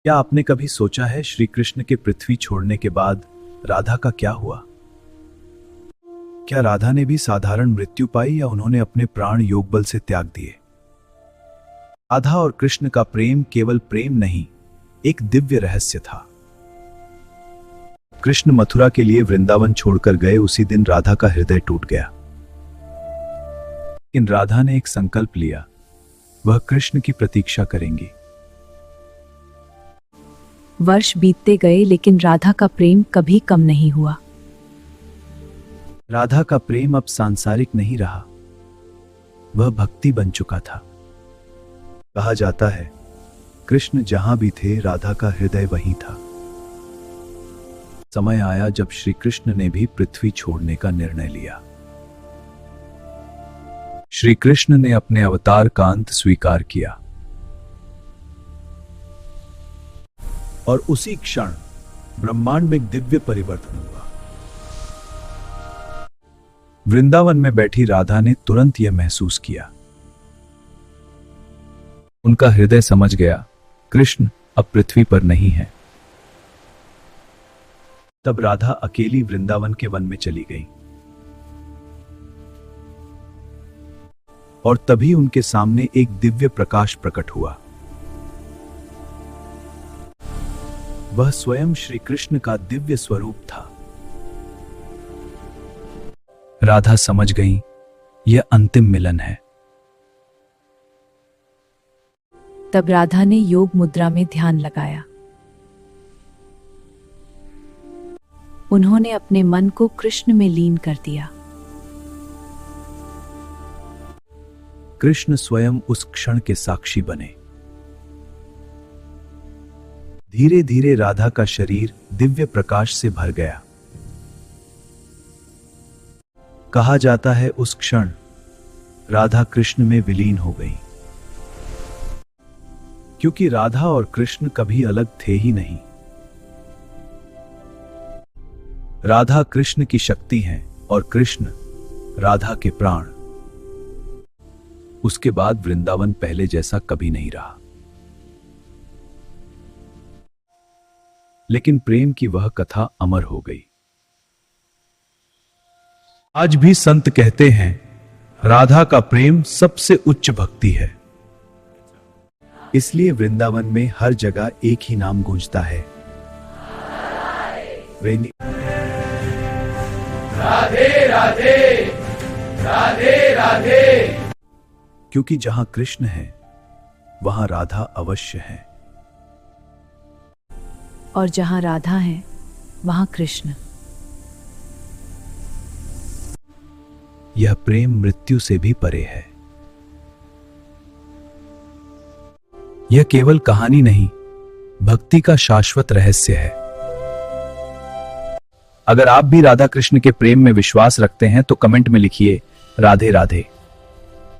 क्या आपने कभी सोचा है श्री कृष्ण के पृथ्वी छोड़ने के बाद राधा का क्या हुआ? क्या राधा ने भी साधारण मृत्यु पाई या उन्होंने अपने प्राण योगबल से त्याग दिए? राधा और कृष्ण का प्रेम केवल प्रेम नहीं, एक दिव्य रहस्य था। कृष्ण मथुरा के लिए वृंदावन छोड़कर गए उसी दिन राधा का हृदय टूट गया। लेकिन राधा ने एक संकल्प लिया, वह कृष्ण की प्रतीक्षा करेंगी। वर्ष बीतते गए लेकिन राधा का प्रेम कभी कम नहीं हुआ। राधा का प्रेम अब सांसारिक नहीं रहा, वह भक्ति बन चुका था। कहा जाता है, कृष्ण जहां भी थे राधा का हृदय वहीं था। समय आया जब श्री कृष्ण ने भी पृथ्वी छोड़ने का निर्णय लिया। श्री कृष्ण ने अपने अवतार का अंत स्वीकार किया और उसी क्षण ब्रह्मांड में एक दिव्य परिवर्तन हुआ। वृंदावन में बैठी राधा ने तुरंत यह महसूस किया। उनका हृदय समझ गया, कृष्ण अब पृथ्वी पर नहीं है। तब राधा अकेली वृंदावन के वन में चली गई और तभी उनके सामने एक दिव्य प्रकाश प्रकट हुआ। वह स्वयं श्री कृष्ण का दिव्य स्वरूप था। राधा समझ गई, यह अंतिम मिलन है। तब राधा ने योग मुद्रा में ध्यान लगाया। उन्होंने अपने मन को कृष्ण में लीन कर दिया। कृष्ण स्वयं उस क्षण के साक्षी बने। धीरे धीरे राधा का शरीर दिव्य प्रकाश से भर गया। कहा जाता है उस क्षण राधा कृष्ण में विलीन हो गई, क्योंकि राधा और कृष्ण कभी अलग थे ही नहीं। राधा कृष्ण की शक्ति है और कृष्ण राधा के प्राण। उसके बाद वृंदावन पहले जैसा कभी नहीं रहा, लेकिन प्रेम की वह कथा अमर हो गई। आज भी संत कहते हैं, राधा का प्रेम सबसे उच्च भक्ति है। इसलिए वृंदावन में हर जगह एक ही नाम गूंजता है, राधे राधे राधे राधे। क्योंकि जहां कृष्ण है वहां राधा अवश्य है, और जहां राधा है वहां कृष्ण। यह प्रेम मृत्यु से भी परे है। यह केवल कहानी नहीं, भक्ति का शाश्वत रहस्य है। अगर आप भी राधा कृष्ण के प्रेम में विश्वास रखते हैं तो कमेंट में लिखिए, राधे राधे।